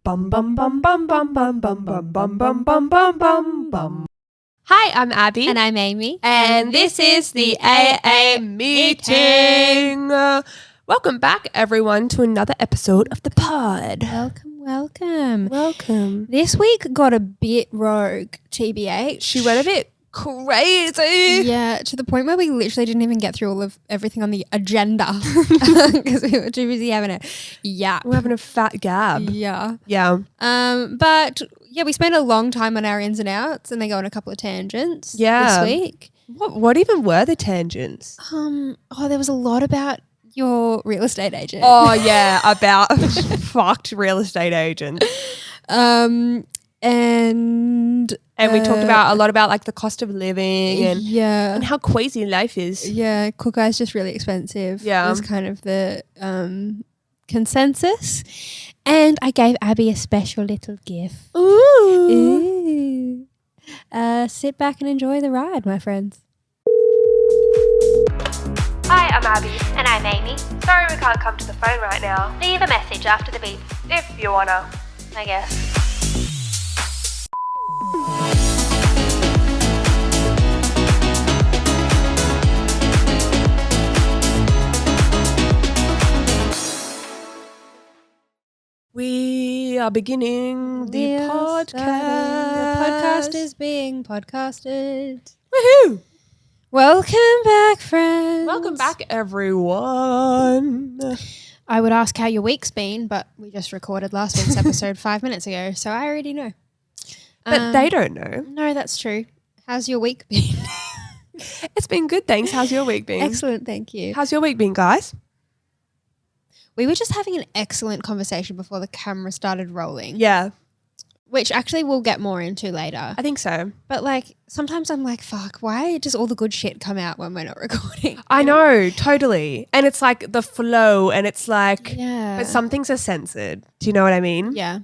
Bum bum bum bum bum bum bum bum bum bum bum bum bum bum. Hi, I'm Abby. And I'm Amy. And this is the AA meeting. Welcome back, everyone, to another episode of the pod. Welcome. This week got a bit rogue, TBH. She went a bit crazy. Yeah, to the point where we literally didn't even get through all of everything on the agenda because we were too busy having a yap. We're having a fat gab. Yeah. But yeah, we spent a long time on our ins and outs, and they go on a couple of tangents. Yeah. This week. What even were the tangents? There was a lot about your real estate agent. Oh yeah, about fucked real estate agents. And we talked about a lot about like the cost of living and how crazy life is. Yeah, Kookai is just really expensive. Yeah. Was kind of the consensus. And I gave Abby a special little gift. Ooh. Sit back and enjoy the ride, my friends. Hi, I'm Abby. And I'm Amy. Sorry we can't come to the phone right now. Leave a message after the beep, If you wanna. I guess. We are beginning the podcast. The podcast is being podcasted. Woohoo! Welcome back, friends. Welcome back, everyone. I would ask how your week's been, but we just recorded last week's episode 5 minutes ago, so I already know. But they don't know. No, that's true. How's your week been? It's been good, thanks. How's your week been? Excellent, thank you. How's your week been, guys? We were just having an excellent conversation before the camera started rolling. Yeah, Which actually we'll get more into later. I think so. But like sometimes I'm like, fuck, why does all the good shit come out when we're not recording? I know, totally. And it's like the flow and it's like, Yeah. but some things are censored. Do you know what I mean? Yeah.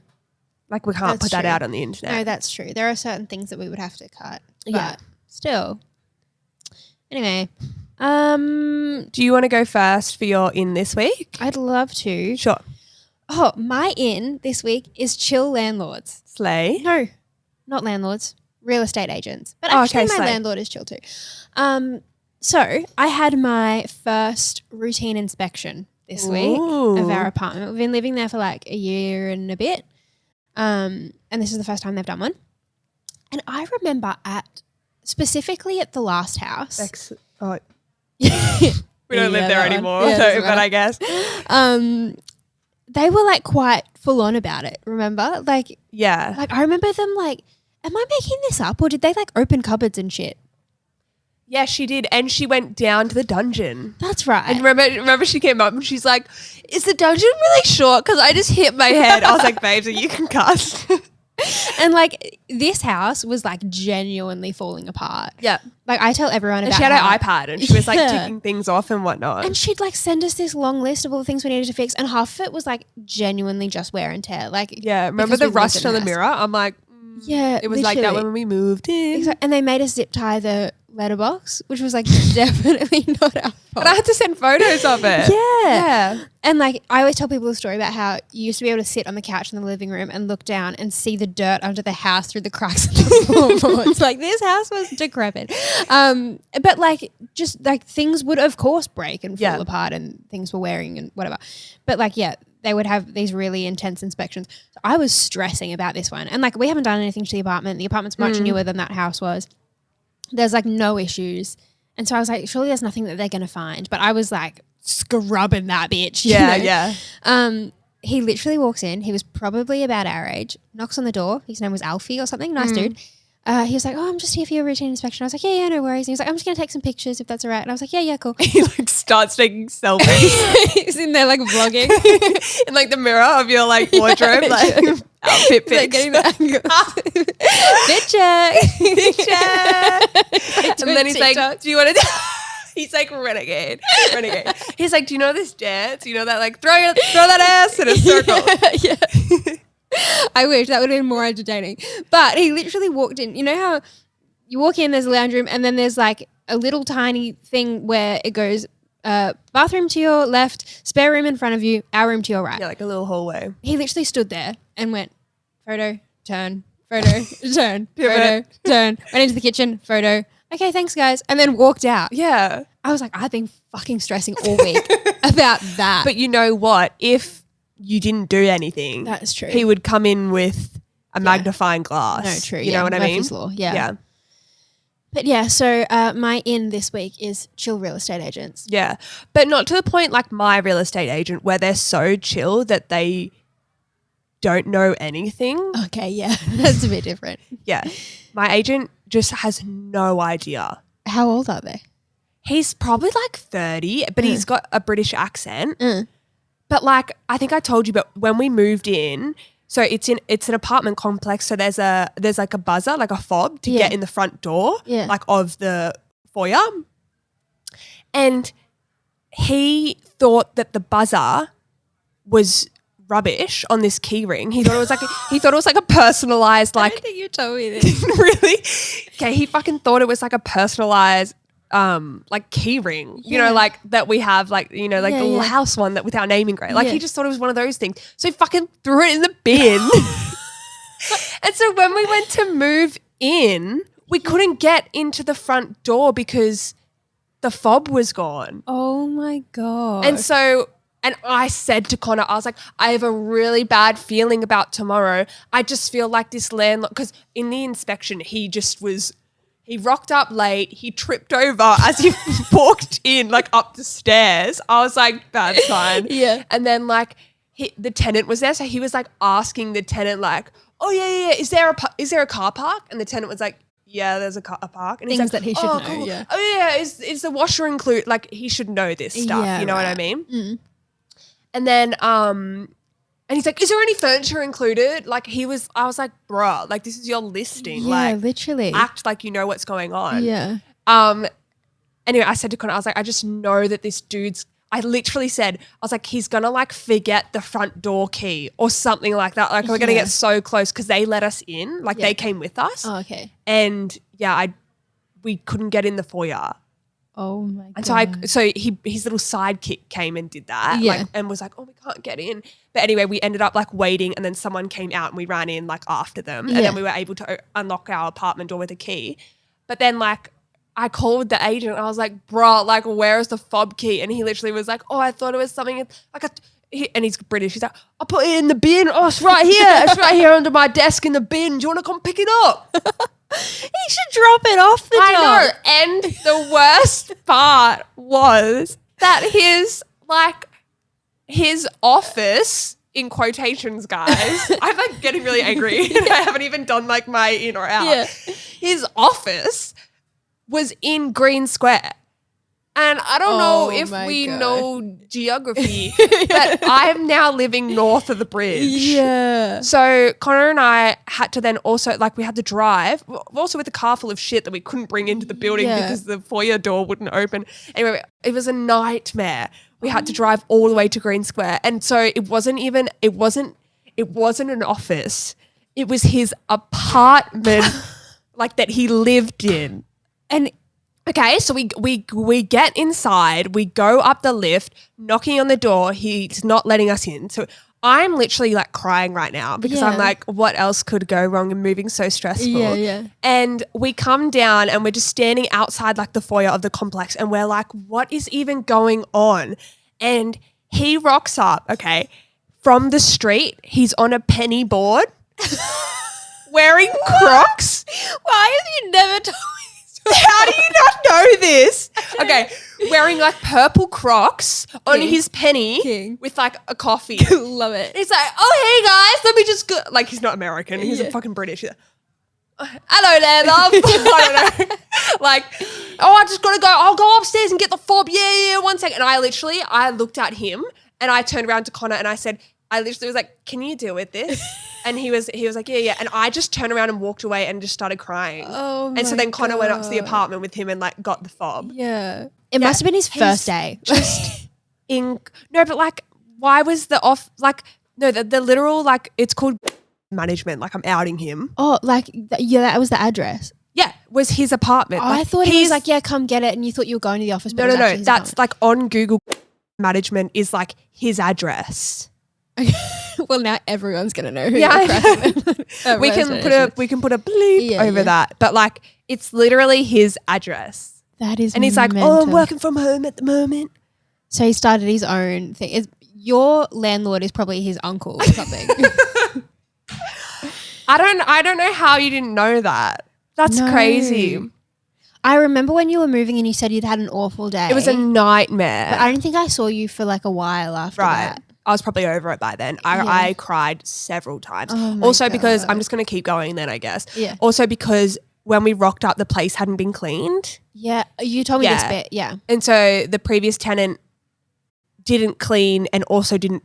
Like we can't That's put that true. out on the internet. No, that's true. There are certain things that we would have to cut. But Yeah. still. Anyway. Do you want to go first for your in this week? I'd love to. Sure. Oh, my in this week is chill landlords. Slay. No, not landlords, real estate agents. But Oh, actually okay, my slay. landlord is chill too. So I had my first routine inspection this week of our apartment. We've been living there for like a year and a bit. And this is the first time they've done one. And I remember specifically at the last house. We don't live there anymore, Yeah, so, but I guess. They were like quite full on about it, remember? Like Yeah. I remember them like, am I making this up or did they like open cupboards and shit? Yeah, she did. And she went down to the dungeon. That's right. And remember she came up and she's like, is the dungeon really short? Because I just hit my head. I was like, babe, so you can cuss. And like this house was like genuinely falling apart. Yeah. Like I tell everyone And about she had how, her iPad and she was like Yeah. ticking things off and whatnot. and she'd like send us this long list of all the things we needed to fix, and half of it was like genuinely just wear and tear. Like yeah, remember because the we lived rust in on the house. mirror? I'm like, Yeah, it was like that literally. when we moved in. And they made us zip tie the letterbox, which was like definitely not our fault. But I had to send photos of it. Yeah. And like I always tell people the story about how you used to be able to sit on the couch in the living room and look down and see the dirt under the house through the cracks in the floorboards. Like this house was decrepit. But like just like things would of course break and fall apart and things were wearing and whatever. But like they would have these really intense inspections. So I was stressing about this one. And like we haven't done anything to the apartment. The apartment's much newer than that house was. There's like no issues. And so I was like, surely there's nothing that they're going to find. But I was like scrubbing that bitch. Yeah, you know? yeah. He literally walks in. He was probably about our age, knocks on the door. His name was Alfie or something. Nice dude. He was like, oh, I'm just here for your routine inspection. I was like, yeah, no worries. And he was like, I'm just going to take some pictures if that's all right. And I was like, yeah, cool. He like starts taking selfies He's in there like vlogging. in like the mirror of your like wardrobe, like outfit pics. Like getting the angles. Picture. And then he's like, do you want to he's like renegade. He's like, do you know this dance? You know that like throw that ass in a circle. Yeah. I wish that would have been more entertaining. But he literally walked in. You know how you walk in, there's a lounge room, and then there's like a little tiny thing where it goes bathroom to your left, spare room in front of you, our room to your right. Yeah, like a little hallway. He literally stood there and went photo, turn, photo, turn, photo, turn. Went into the kitchen, photo. Okay, thanks guys, and then walked out. Yeah. I was like, I've been fucking stressing all week about that. But you know what? If you didn't do anything, That's true. he would come in with a magnifying glass. No, true. You know what Murphy's I mean? Law. Yeah. Yeah. But yeah, so my in this week is chill real estate agents. Yeah. But not to the point like my real estate agent where they're so chill that they don't know anything. Okay, yeah, that's a bit different. Yeah. My agent just has no idea. How old are they? He's probably like 30, but he's got a British accent. But like, I think I told you, but when we moved in, so it's an apartment complex. So there's like a buzzer, like a fob to get in the front door, like of the foyer. And he thought that the buzzer was rubbish on this key ring. He thought it was like a personalized, like, I don't think you told me this. really? Okay, he fucking thought it was like a personalized like key ring, you know, like that we have, like, you know, like the little house one that with our name engraved. Like he just thought it was one of those things. So he fucking threw it in the bin. And so when we went to move in, we couldn't get into the front door because the fob was gone. Oh my God. And so, and I said to Connor, I was like, I have a really bad feeling about tomorrow. I just feel like this landlord, because in the inspection, he rocked up late. He tripped over as he walked in, like up the stairs. I was like, bad sign. Yeah. And then like the tenant was there. So he was like asking the tenant like, oh yeah. Is there a car park? And the tenant was like, yeah, there's a car park. And he's Things like, that he should oh, know. cool. Yeah. Oh yeah. Is the washer included? Like he should know this stuff. Yeah, you know what I right. mean? And then, and he's like, is there any furniture included? Like I was like, bruh, like this is your listing. Yeah, like literally. act like you know what's going on. Yeah. Anyway, I said to Connor, I was like, I just know that this dude's, I literally said, I was like, he's going to like forget the front door key or something like that. Like we're going to get so close because they let us in. Like they came with us. Oh, okay. And yeah, we couldn't get in the foyer. Oh my God. And so his little sidekick came and did that, like, and was like, "Oh, we can't get in." But anyway, we ended up like waiting, and then someone came out, and we ran in like after them, and then we were able to unlock our apartment door with a key. But then like I called the agent, and I was like, "Bro, like where is the fob key?" And he literally was like, "Oh, I thought it was something like and he's British. He's like, "I put it in the bin. Oh, it's right here. It's right here under my desk in the bin. Do you want to come pick it up?" he should drop it off the I top. know. And the worst part was that his office, in quotations, guys, I'm like getting really angry. I haven't even done like my in or out. Yeah. His office was in Green Square. And I don't know if we know geography, but I am now living north of the bridge. Yeah. So Connor and I had to then also, like, we had to drive, also with a car full of shit that we couldn't bring into the building because the foyer door wouldn't open. Anyway, it was a nightmare. We had to drive all the way to Green Square. And so it wasn't an office. It was his apartment, like, that he lived in. And okay, so we get inside, we go up the lift, knocking on the door, he's not letting us in. So I'm literally like crying right now because I'm like, what else could go wrong in moving so stressful? Yeah. And we come down and we're just standing outside like the foyer of the complex and we're like, what is even going on? And he rocks up, okay, from the street. He's on a penny board wearing Crocs. why have you never told me? How do you not know this? Okay, wearing like purple Crocs on his penny with like a coffee. Love it. He's like, oh, hey guys, let me just go. Like, he's not American. He's a fucking British. He's like, hello there, love. I don't know. Like, oh, I just got to go. I'll go upstairs and get the fob. Yeah, 1 second. And I looked at him and I turned around to Connor and I said, I literally was like, can you deal with this? And he was like, yeah. And I just turned around and walked away and just started crying. Oh my And so then Connor went up to the God. apartment with him and like got the fob. Yeah. It must have been his first day. Just no, but like, why was the the literal, like, it's called management. Like, I'm outing him. Oh, like, that was the address. Yeah, was his apartment. Oh, like, I thought he was like, yeah, come get it. And you thought you were going to the office. But No. it was actually his That's apartment. like on Google management is like his address. Well, now everyone's gonna know who. Yeah, I know. we can put a bleep over that. But like, it's literally his address. That is, and he's like, mental. "Oh, I'm working from home at the moment." So he started his own thing. Your landlord is probably his uncle or something. I don't know how you didn't know that. That's crazy. I remember when you were moving and you said you'd had an awful day. It was a nightmare. But I don't think I saw you for like a while after that. I was probably over it by then. I cried several times. Oh my also because God. I'm just going to keep going then, I guess. Yeah. Also because when we rocked up, the place hadn't been cleaned. Yeah. You told me this bit. Yeah. And so the previous tenant didn't clean and also didn't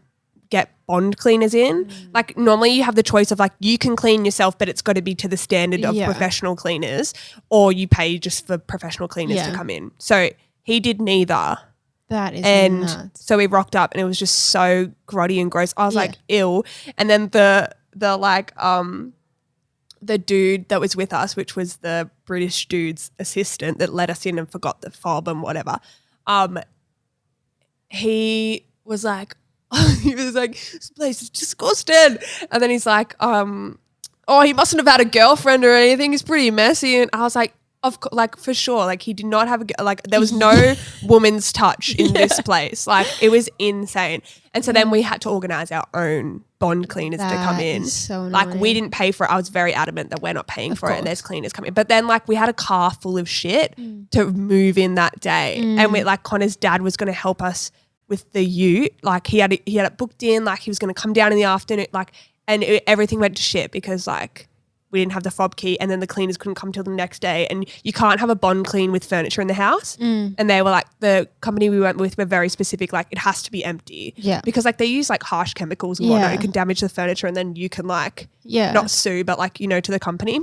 get bond cleaners in. Like normally you have the choice of like you can clean yourself, but it's got to be to the standard of professional cleaners, or you pay just for professional cleaners to come in. So he did neither. That is nuts. So we rocked up and it was just so grotty and gross. I was like, ew. And then the dude that was with us, which was the British dude's assistant that let us in and forgot the fob and whatever, he was like, this place is disgusting. And then he's like, oh, he mustn't have had a girlfriend or anything. He's pretty messy. And I was like, for sure. Like he did not have there was no woman's touch in this place. Like it was insane. And so then we had to organize our own bond cleaners to come in. So like we didn't pay for it. I was very adamant that we're not paying for it and there's cleaners coming. But then like we had a car full of shit to move in that day. And we like Connor's dad was going to help us with the ute. Like he had it booked in, like he was going to come down in the afternoon, like, and everything went to shit because like we didn't have the fob key and then the cleaners couldn't come till the next day, and you can't have a bond clean with furniture in the house. And they were like, the company we went with were very specific, like it has to be empty. Yeah. Because like they use like harsh chemicals and whatnot. It can damage the furniture and then you can like not sue, but like, to the company.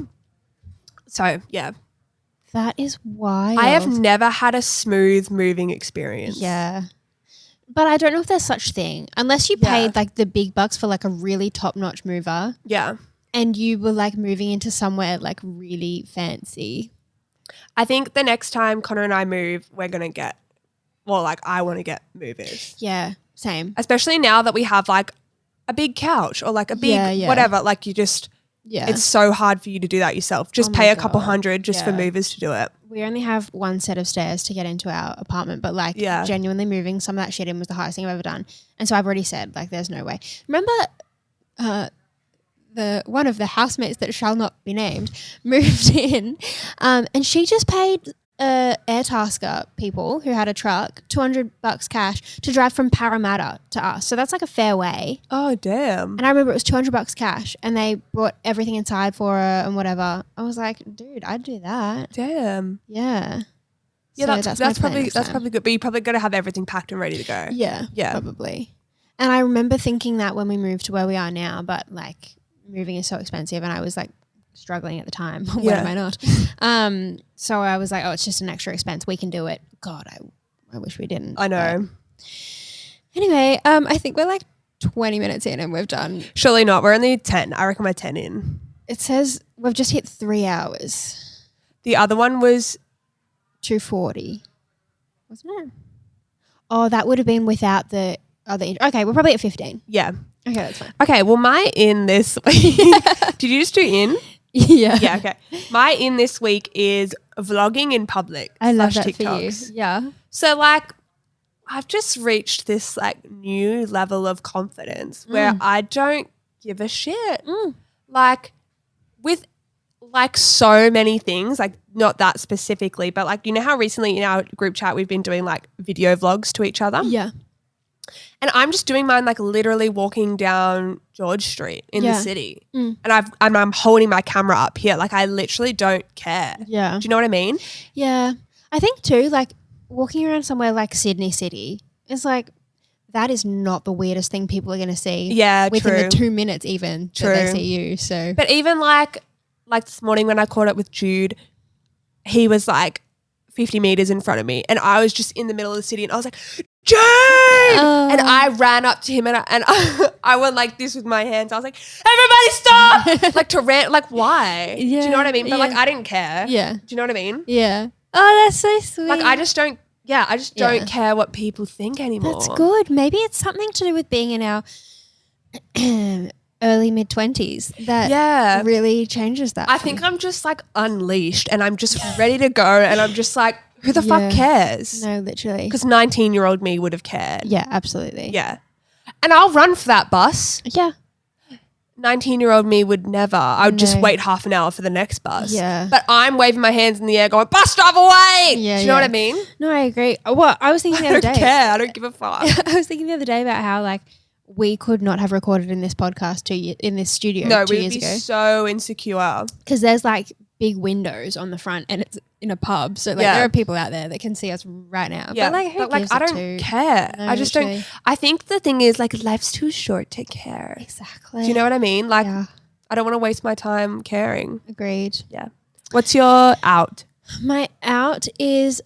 So yeah. That is wild. I have never had a smooth moving experience. Yeah. But I don't know if there's such thing. Unless you paid like the big bucks for like a really top-notch mover. Yeah. And you were like moving into somewhere like really fancy. I think the next time Connor and I move, we're going to get, I want to get movers. Yeah, same. Especially now that we have like a big couch or like a big whatever. Like you just, it's so hard for you to do that yourself. Just pay a couple $100 just for movers to do it. We only have one set of stairs to get into our apartment, but like genuinely moving some of that shit in was the hardest thing I've ever done. And so I've already said like there's no way. Remember one of the housemates that shall not be named moved in and she just paid Airtasker people who had a truck $200 cash to drive from Parramatta to us. So that's like a fair way. Oh, damn. And I remember it was $200 cash and they brought everything inside for her and whatever. I was like, dude, I'd do that. Damn. Yeah. Yeah, so that's probably good. But you probably got to have everything packed and ready to go. Yeah. Probably. And I remember thinking that when we moved to where we are now, but like moving is so expensive and I was like struggling at the time. When am I not? So I was like, oh, it's just an extra expense. We can do it. God, I wish we didn't. I know. Anyway, I think we're like 20 minutes in and we've done. Surely not. We're only 10. I reckon we're 10 in. It says we've just hit 3 hours. The other one was 2:40. Wasn't it? Oh, that would have been without the other. Okay, we're probably at 15. Yeah. Okay, that's fine. Okay, well, my in this week. Did you just do in? Yeah. Yeah, okay. My in this week is vlogging in public. I love that TikToks. for you. Yeah. So like I've just reached this like new level of confidence where I don't give a shit. Like with like so many things, like not that specifically, but like how recently in our group chat we've been doing like video vlogs to each other? Yeah. And I'm just doing mine like literally walking down George Street in the city. And I'm holding my camera up here. Like I literally don't care. Yeah. Do you know what I mean? Yeah. I think too, like walking around somewhere like Sydney City is like, that is not the weirdest thing people are going to see. Yeah, within the 2 minutes even that they see you. So, but even like this morning when I caught up with Jude, he was like 50 meters in front of me and I was just in the middle of the city and I was like, Jude! And I ran up to him and I went like this with my hands. I was like, everybody stop! Like to rant, like why? Yeah, do you know what I mean? But like I didn't care. Yeah. Do you know what I mean? Yeah. Oh, that's so sweet. Like I just don't don't care what people think anymore. That's good. Maybe it's something to do with being in our early mid-20s. That really changes that. I think I'm just like unleashed and I'm just ready to go and I'm just like, who the fuck cares? No, literally. Because 19-year-old me would have cared. Yeah, absolutely. Yeah. And I'll run for that bus. Yeah. 19-year-old me would never. I would just wait half an hour for the next bus. Yeah. But I'm waving my hands in the air going, bus driver, wait! Yeah, Do you know what I mean? No, I agree. Well, I was thinking the I other don't day. care. I don't give a fuck. I was thinking the other day about how like we could not have recorded in this podcast in this studio 2 we'd years be ago. so insecure. Because there's like big windows on the front and it's in a pub. So like there are people out there that can see us right now. Yeah. But like who gives I a don't toot? care. No, I just literally. don't. I think the thing is like life's too short to care. Exactly. Do you know what I mean? Like Yeah. I don't want to waste my time caring. Agreed. Yeah. What's your out? My out is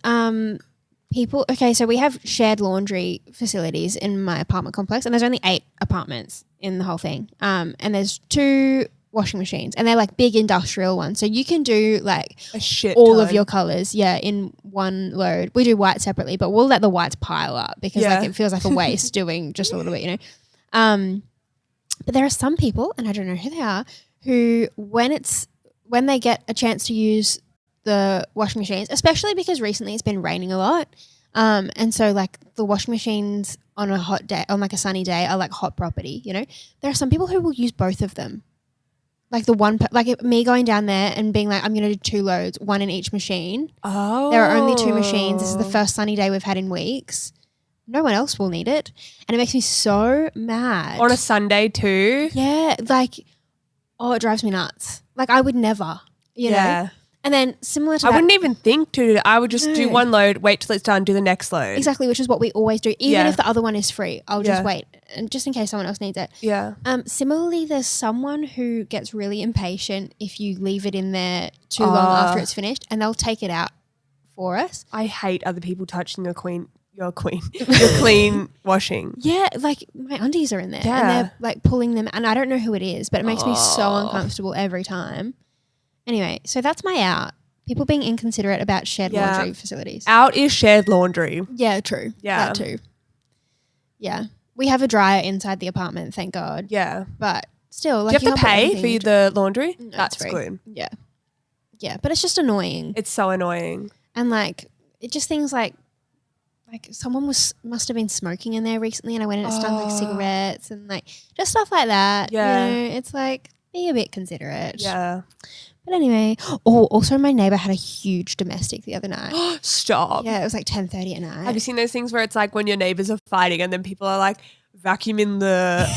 people. Okay, so we have shared laundry facilities in my apartment complex, and there's only 8 apartments in the whole thing. And there's 2 washing machines, and they're like big industrial ones. So you can do like A shit all of ton. your colors, in one load. We do white separately, but we'll let the whites pile up because like it feels like a waste doing just a little bit, But there are some people, and I don't know who they are, who when they get a chance to use the washing machines, especially because recently it's been raining a lot, and so like the washing machines on a hot day, on like a sunny day, are like hot property. There are some people who will use both of them. Like me going down there and being like, I'm going to do 2 loads, 1 in each machine. Oh. There are only 2 machines. This is the first sunny day we've had in weeks. No one else will need it. And it makes me so mad. On a Sunday too. Yeah. Like, it drives me nuts. Like I would never, you know. And then similar to I that. wouldn't even think to do that. I would just do 1 load, wait till it's done, do the next load. Exactly, which is what we always do. Even if the other one is free, I'll just wait. And just in case someone else needs it. Yeah. Similarly, there's someone who gets really impatient if you leave it in there too long after it's finished, and they'll take it out for us. I hate other people touching your clean washing. Yeah, like my undies are in there Yeah. and they're like pulling them, and I don't know who it is, but it makes me so uncomfortable every time. Anyway, so that's my out. People being inconsiderate about shared laundry facilities. Out is shared laundry. Yeah, true. Yeah. That too. Yeah. We have a dryer inside the apartment, thank God. Yeah. But still, Do like you have to can't put pay anything for the laundry? No, That's it's free. good. Yeah. Yeah, but it's just annoying. It's so annoying. And like it just things like someone must have been smoking in there recently, and I went and it stunk like cigarettes and like just stuff like that. Yeah. It's like be a bit considerate. Yeah. But anyway, also my neighbour had a huge domestic the other night. Stop. Yeah, it was like 10:30 at night. Have you seen those things where it's like when your neighbors are fighting and then people are like vacuuming the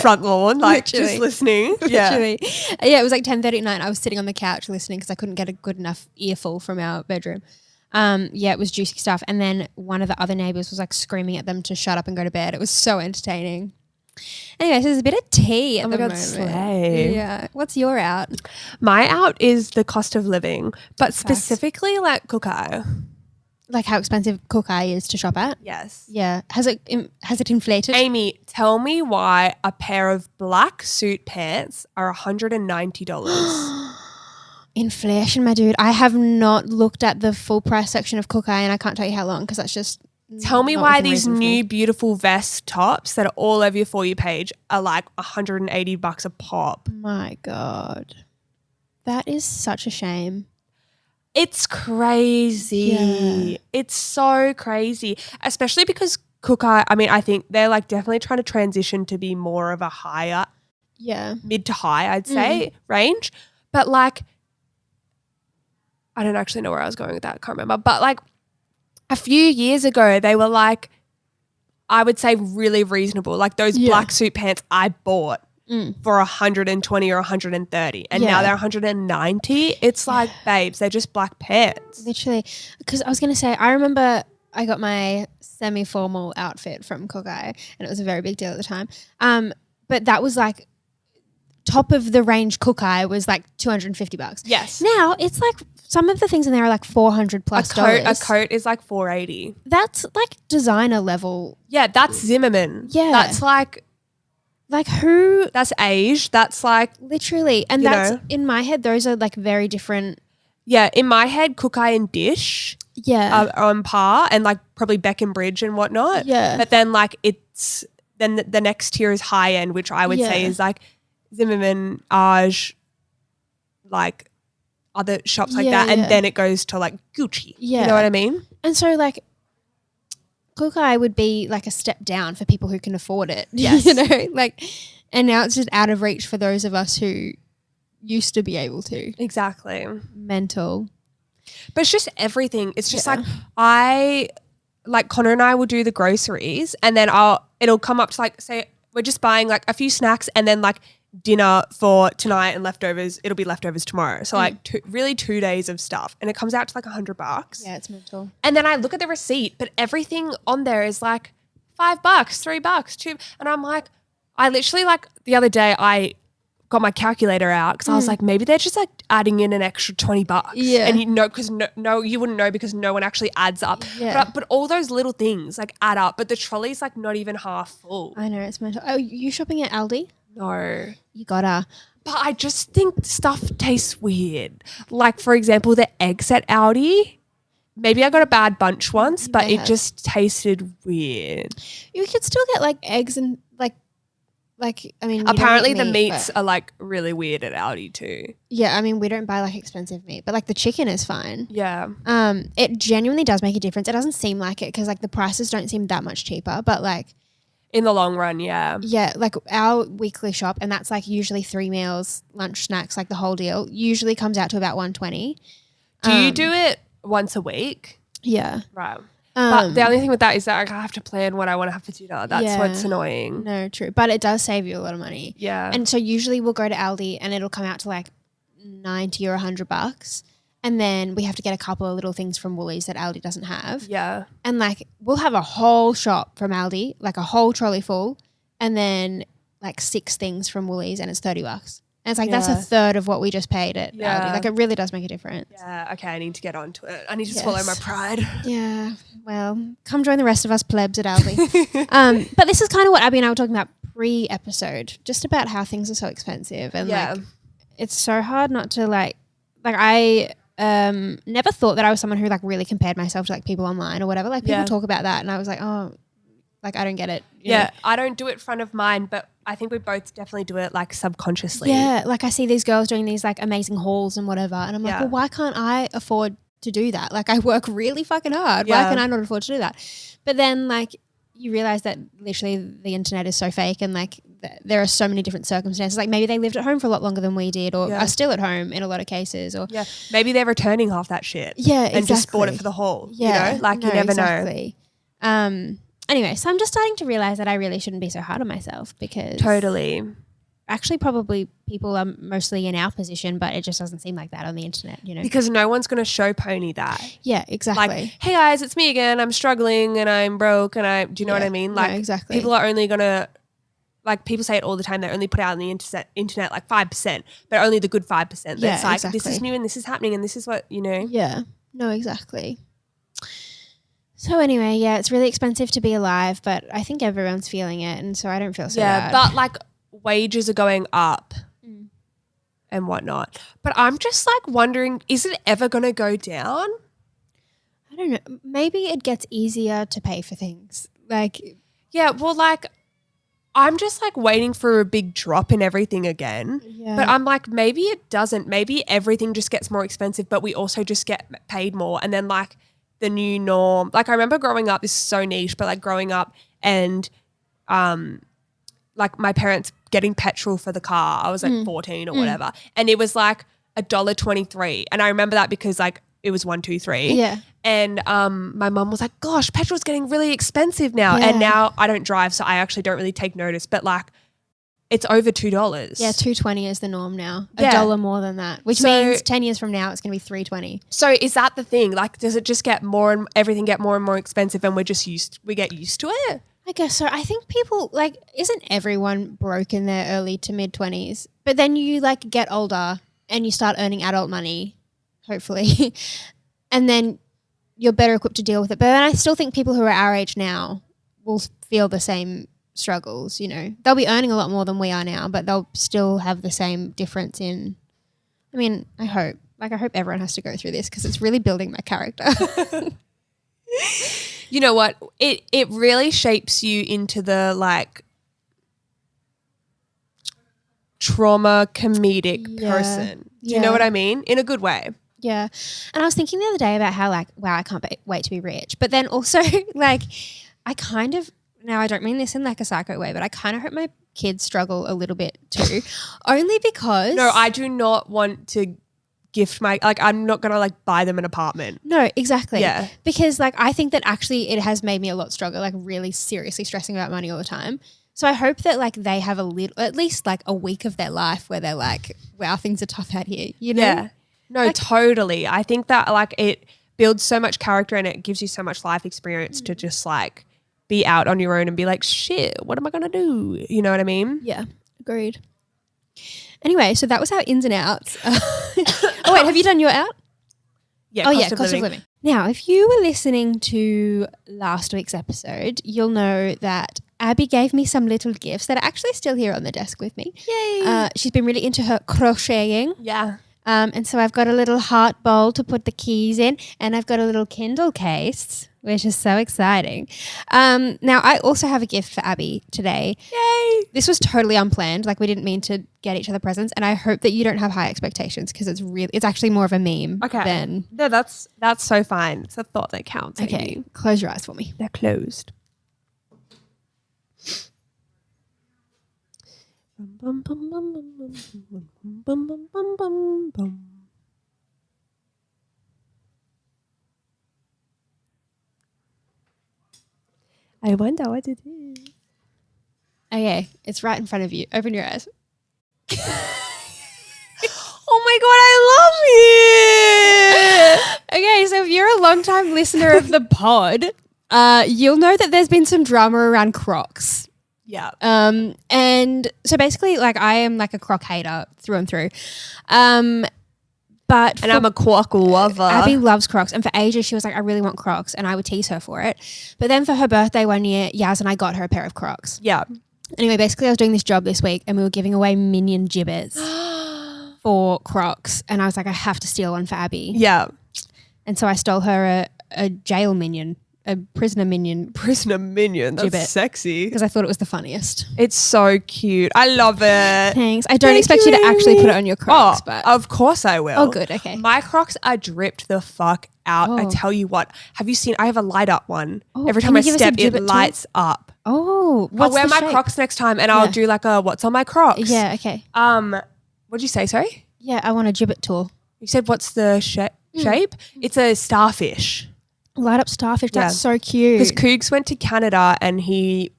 front lawn, like Literally. just listening? Yeah. Literally. Yeah, it was like 10:30 at night. I was sitting on the couch listening because I couldn't get a good enough earful from our bedroom. It was juicy stuff. And then one of the other neighbours was like screaming at them to shut up and go to bed. It was so entertaining. Anyway, so there's a bit of tea at the moment. slay. Yeah. What's your out? My out is the cost of living, but specifically like Kookai. Like how expensive Kookai is to shop at? Yes. Yeah. Has it inflated? Amy, tell me why a pair of black suit pants are $190. Inflation, my dude. I have not looked at the full price section of Kookai, and I can't tell you how long because that's just. Tell me not why within these reason for me. new beautiful vest tops that are all over your For You page are like $180 a pop. My God. That is such a shame. It's crazy. Yeah. It's so crazy, especially because Kookai, I mean, I think they're like definitely trying to transition to be more of a higher, Yeah. mid to high, I'd say, range. But like, I don't actually know where I was going with that. I can't remember. But like a few years ago, they were like, I would say really reasonable. Like those black suit pants I bought for 120 or 130 and now they're 190. It's like, babes, they're just black pants. Literally. Because I was going to say, I remember I got my semi-formal outfit from Kookai and it was a very big deal at the time. But that was like top of the range Kookai was like $250. Yes. Now it's like some of the things in there are like $400 plus. A coat is like $480. That's like designer level. Yeah, that's Zimmerman. Yeah. That's like who that's Age. That's like, literally. And You that's know. in my head, those are like very different. yeah, in my head, Kookai and Dish Yeah. are on par and like probably Beck and Bridge and whatnot. Yeah. But then like then the next tier is high end, which I would say Yeah. is like Zimmerman, Arj, like other shops like Yeah, that. And yeah. then it goes to like Gucci. Yeah. You know what I mean? And so like Kookai would be like a step down for people who can afford it. Yes. You know, like, and now it's just out of reach for those of us who used to be able to. Exactly. Mental. But it's just everything. It's just Yeah. like Connor and I will do the groceries and then it'll come up to like, say we're just buying like a few snacks and then like dinner for tonight and leftovers. It'll be leftovers tomorrow. So like 2 days of stuff and it comes out to like $100. Yeah, it's mental. And then I look at the receipt, but everything on there is like $5, $3, $2. And I'm like, I literally like the other day I got my calculator out because I was like, maybe they're just like adding in an extra $20. Yeah. And you know, because no, you wouldn't know because no one actually adds up. Yeah. But all those little things like add up, but the trolley's like not even half full. I know, it's mental. Oh, you shopping at Aldi? No. You gotta. But I just think stuff tastes weird. Like, for example, the eggs at Aldi. Maybe I got a bad bunch once, but may it have. just tasted weird. You could still get like eggs and like I mean, we don't Apparently eat the meat, meats but- are like really weird at Aldi too. Yeah, I mean, we don't buy like expensive meat, but like the chicken is fine. Yeah. It genuinely does make a difference. It doesn't seem like it because like the prices don't seem that much cheaper, but like In the long run, yeah. yeah, like our weekly shop, and that's like usually 3 meals, lunch, snacks, like the whole deal. Usually comes out to about $120. Do you do it once a week? Yeah. Right. But the only thing with that is that I have to plan what I want to have for dinner. That's Yeah. what's annoying. No, true, but it does save you a lot of money. Yeah. And so usually we'll go to Aldi and it'll come out to like 90 or $100, and then we have to get a couple of little things from Woolies that Aldi doesn't have. yeah. And like we'll have a whole shop from Aldi, like a whole trolley full, and then like 6 things from Woolies, and it's $30. And it's like that's a Yeah. third of what we just paid at Yeah. Aldi. Like it really does make a difference. Yeah. Okay. I need to get onto it. I need to Yes. swallow my pride. Yeah. Well, come join the rest of us plebs at Aldi. But this is kind of what Abby and I were talking about pre-episode, just about how things are so expensive, and Yeah. like it's so hard not to like I never thought that I was someone who like really compared myself to like people online or whatever. Like people Yeah. talk about that, and I was like, oh, like I don't get it. you Yeah. know? I don't do it in front of mine, but I think we both definitely do it like subconsciously. Yeah, like I see these girls doing these like amazing hauls and whatever, and I'm like, Yeah. well, why can't I afford to do that? Like I work really fucking hard. Why Yeah. can I not afford to do that? But then like you realize that literally the internet is so fake, and like there are so many different circumstances. Like maybe they lived at home for a lot longer than we did, or Yeah. are still at home in a lot of cases, or Yeah. Maybe they're returning half that shit. yeah, And just bought it exactly. for the haul. Yeah, You know? Like you never know. exactly. Anyway, so I'm just starting to realize that I really shouldn't be so hard on myself, because Totally. actually probably people are mostly in our position, but it just doesn't seem like that on the internet, you know? Because no one's going to show pony that. Yeah, exactly. Like, hey guys, it's me again. I'm struggling and I'm broke and do you know what Yeah. I mean? No, Like exactly. people are only going to, like people say it all the time. They only put out on the internet like 5%, but only the good 5%. Yeah, That's like, this is exactly. new and this is happening and this is what, you know. Yeah, no, exactly. So anyway, yeah, it's really expensive to be alive, but I think everyone's feeling it, and so I don't feel so Yeah, bad. but like wages are going up and whatnot. But I'm just like wondering, is it ever going to go down? I don't know. Maybe it gets easier to pay for things. Like, Yeah, well, like I'm just like waiting for a big drop in everything again. yeah, But I'm like, maybe it doesn't. Maybe everything just gets more expensive, but we also just get paid more. And then like the new norm, like I remember growing up, this is so niche, but like growing up and like my parents getting petrol for the car. I was like 14 or whatever. And it was like $1.23. And I remember that because like it was 1, 2, 3. yeah, And my mum was like, gosh, petrol's getting really expensive now. Yeah. And now I don't drive, so I actually don't really take notice. But like it's over $2. yeah. $2.20 is the norm now. Yeah. $1 more than that, which So- means 10 years from now it's going to be $3.20. So is that the thing? Like, does it just get more and everything get more and more expensive and we get used to it? I guess so. I think people like, isn't everyone broke in their early to mid 20s? But then you like get older and you start earning adult money, hopefully, and then you're better equipped to deal with it. But then I still think people who are our age now will feel the same struggles. You know, they'll be earning a lot more than we are now, but they'll still have the same difference in. I mean, I hope. Like, I hope everyone has to go through this because it's really building my character. You know what? It really shapes you into the like trauma comedic Yeah. person. Do you Yeah. know what I mean? In a good way. Yeah. And I was thinking the other day about how like, wow, I can't wait to be rich. But then also like I kind of, now I don't mean this in like a psycho way, but I kind of hope my kids struggle a little bit too. Only because. No, I do not want to gift I'm not going to like buy them an apartment. No, exactly. Yeah. Because like I think that actually it has made me a lot stronger, like really seriously stressing about money all the time. So I hope that like they have at least like a week of their life where they're like, wow, things are tough out here, you know? Yeah. No, Like- totally. I think that like it builds so much character and it gives you so much life experience to just like be out on your own and be like, shit, what am I going to do? You know what I mean? Yeah, agreed. Anyway, so that was our ins and outs. Oh, wait, have you done your out? Yeah. Cost of living. Now, if you were listening to last week's episode, you'll know that Abby gave me some little gifts that are actually still here on the desk with me. Yay. She's been really into her crocheting. Yeah. And so I've got a little heart bowl to put the keys in, and I've got a little Kindle case, which is so exciting. Now, I also have a gift for Abby today. Yay. This was totally unplanned. Like, we didn't mean to get each other presents, and I hope that you don't have high expectations because it's actually more of a meme than. No, that's so fine. It's a thought that counts. Okay, Amy. close your eyes for me. They're closed. Bum, bum, bum, bum, bum, bum, bum, bum, bum, bum, bum. I wonder what it is. Okay, it's right in front of you. Open your eyes. Oh my god, I love it! Okay, so if you're a long-time listener of the pod, you'll know that there's been some drama around Crocks. Yeah. And so basically, like, I am like a Croc hater through and through. But And I'm a Croc lover. Abby loves Crocs, and for ages she was like, I really want Crocs, and I would tease her for it. But then for her birthday one year, Yaz and I got her a pair of Crocs. Yeah. Anyway, basically I was doing this job this week and we were giving away minion jibbitz for Crocs, and I was like, I have to steal one for Abby. Yeah. And so I stole her a jail minion, a prisoner minion, Prisoner minion. That's Jibbit. sexy. because I thought it was the funniest. It's so cute. I love it. Thanks. I don't Thank expect you to actually put it Amy. on your Crocs, Oh, but of course I will. oh, good. Okay. My Crocs are dripped the fuck out. I Oh. tell you what. Have you seen? I have a light up one. Oh, Every can time I you give us a step, Jibbit it too? lights up. Oh, I'll what's wear the my shape? Crocs next time, and I'll Yeah. do like a what's on my Crocs. Yeah. Okay. What'd you say? Sorry. Yeah, I want a gibbet tool. You said what's the shape? It's a starfish. Light up starfish. Yeah. That's so cute. Because Cougs went to Canada and he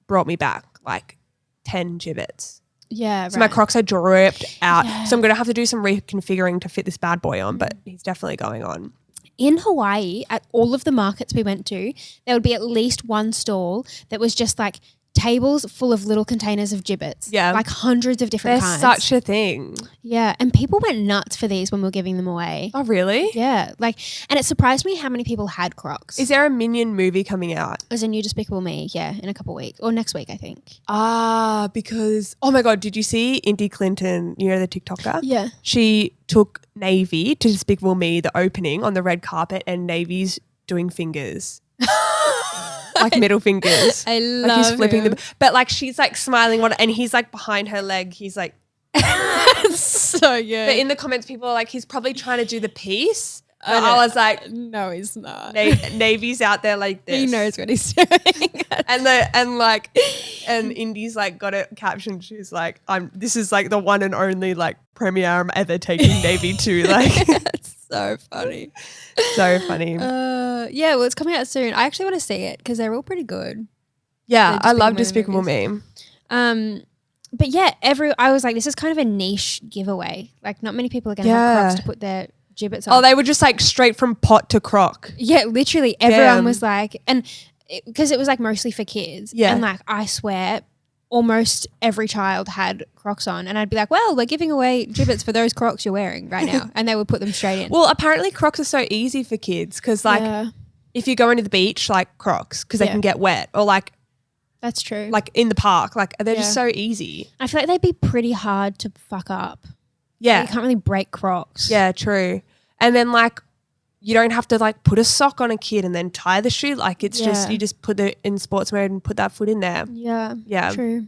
brought me back like 10 gibbets. Yeah. So my Crocs are dripped out. Yeah. So I'm going to have to do some reconfiguring to fit this bad boy on, but he's definitely going on. In Hawaii, at all of the markets we went to, there would be at least one stall that was just like tables full of little containers of gibbets. Yeah. Like hundreds of different They're kinds. such a thing. Yeah. And people went nuts for these when we were giving them away. Oh, really? Yeah. Like, and it surprised me how many people had Crocs. Is there a Minion movie coming out? As a new Despicable Me, yeah, in a couple of weeks. Or next week, I think. Because, oh my God, did you see Indy Clinton, you know, the TikToker? Yeah. She took Navy to Despicable Me, the opening on the red carpet, and Navy's doing fingers. Like middle fingers. I Like love he's flipping him. them. But like she's like smiling on and he's like behind her leg. He's like, So good. but in the comments, people are like, he's probably trying to do the piece. But I was like, no, he's not. Navy's out there like this. He knows what he's doing. And Indy's like got it captioned. She's like, this is like the one and only like premiere I'm ever taking Navy to. Like, That's so funny. so funny. Yeah, well, it's coming out soon. I actually want to see it because they're all pretty good. Yeah, the I love Despicable Despicable Me. But yeah, I was like, this is kind of a niche giveaway. Like, not many people are going to Yeah. have Crocs to put their gibbets on. Oh, they were just like straight from pot to croc. Yeah, literally everyone Damn. was like, and because it was like mostly for kids. Yeah. And like, I swear almost every child had Crocs on, and I'd be like, well, we're giving away gibbets for those Crocs you're wearing right now. And they would put them straight in. Well, apparently Crocs are so easy for kids because like yeah, if you're going to the beach, like Crocs because they Yeah. can get wet, or like that's true. in the park, like they're just Yeah. so easy. I feel like they'd be pretty hard to fuck up. Yeah. You can't really break Crocs. Yeah, true. And then like you don't have to like put a sock on a kid and then tie the shoe. Like it's just Yeah. you just put it in sports mode and put that foot in there. Yeah. Yeah. True.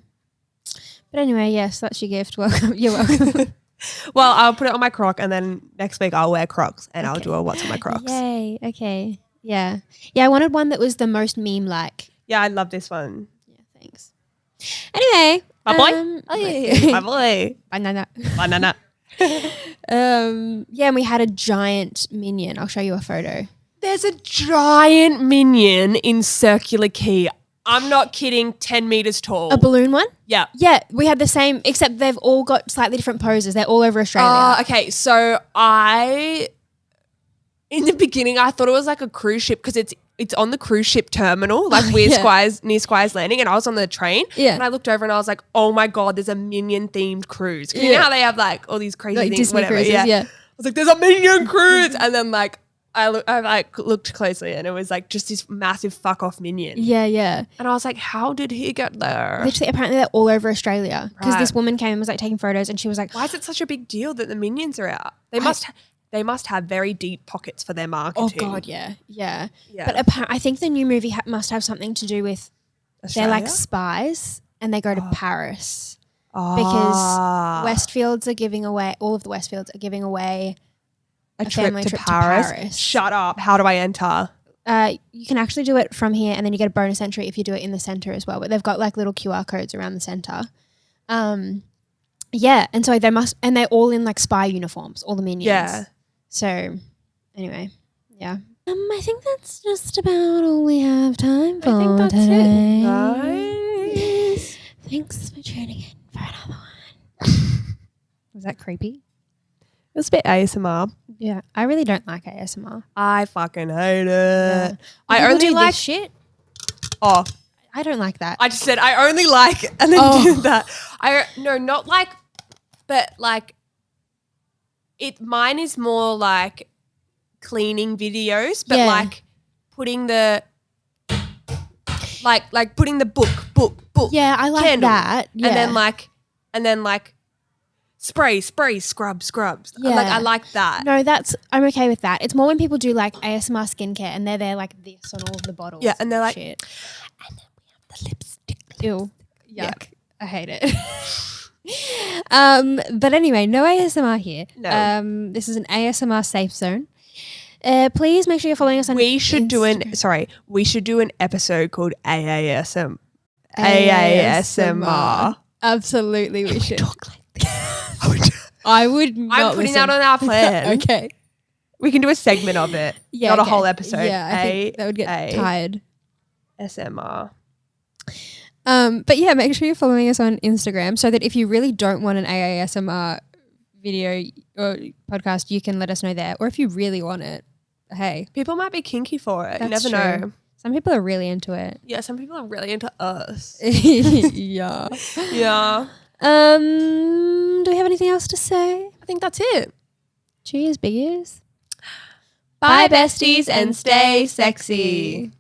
But anyway, yes, that's your gift. Welcome. You're welcome. Well, I'll put it on my Croc and then next week I'll wear Crocs and I'll do a what's on my Crocs. Yay. Okay. Yeah. Yeah, I wanted one that was the most meme-like. Yeah, I love this one. Yeah, thanks. Anyway. My boy? Oh, yeah. My boy. Banana. Banana. Yeah, and we had a giant minion. I'll show you a photo. There's a giant minion in Circular Quay. I'm not kidding, 10 meters tall. A balloon one? Yeah. Yeah, we had the same, except they've all got slightly different poses. They're all over Australia. Okay, so in the beginning, I thought it was like a cruise ship because it's on the cruise ship terminal, like near Squires Landing, and I was on the train. Yeah. And I looked over and I was like, oh my God, there's a Minion themed cruise. You know how they have like all these crazy Like things, Disney whatever. cruises, yeah. I was like, there's a Minion cruise. And then like, I looked closely and it was like just this massive fuck off Minion. Yeah, yeah. And I was like, how did he get there? Literally, apparently they're all over Australia because Right. this woman came and was like taking photos and she was like, Why is it such a big deal that the Minions are out? They must have very deep pockets for their marketing. oh God, yeah, yeah. Yeah. But I think the new movie must have something to do with they're like spies and they go to Paris because Westfields are giving away, all of the Westfields are giving away a family trip to Paris. Shut up. How do I enter? You can actually do it from here and then you get a bonus entry if you do it in the center as well. But they've got like little QR codes around the center. Yeah, and so they're all in like spy uniforms, all the minions. Yeah. So anyway, yeah. I think that's just about all we have time for. I think that's today. it, guys. Thanks for tuning in for another one. Was that creepy? It was a bit ASMR. Yeah, I really don't like ASMR. I fucking hate it. Yeah. I People only do like this shit. Oh, I don't like that. I just said I only like and then do that. Not like, but like mine is more like cleaning videos, but Yeah. like putting the like putting the book Yeah, I like candle, that. Yeah. and then like spray scrubs. Yeah. Like I like that. No, I'm okay with that. It's more when people do like ASMR skincare and they're there like this on all of the bottles. Yeah, and they're like, shit. and then we have the lipstick. Ew. Yuck. Yeah. I hate it. But anyway, no ASMR here. No. This is an ASMR safe zone. Please make sure you're following us on We should do an episode called AASMR. Absolutely, we should. Talk like this. I would not I'm putting listen. that on our plan. Okay. We can do a segment of it. Yeah, not a okay. whole episode. Yeah, I think that would get tired. ASMR. But yeah, make sure you're following us on Instagram so that if you really don't want an AASMR video or podcast, you can let us know there. Or if you really want it, hey. People might be kinky for it. That's you never true. know. Some people are really into it. Yeah, some people are really into us. Yeah. Yeah. Do we have anything else to say? I think that's it. Cheers, big ears. Bye, besties, and stay sexy.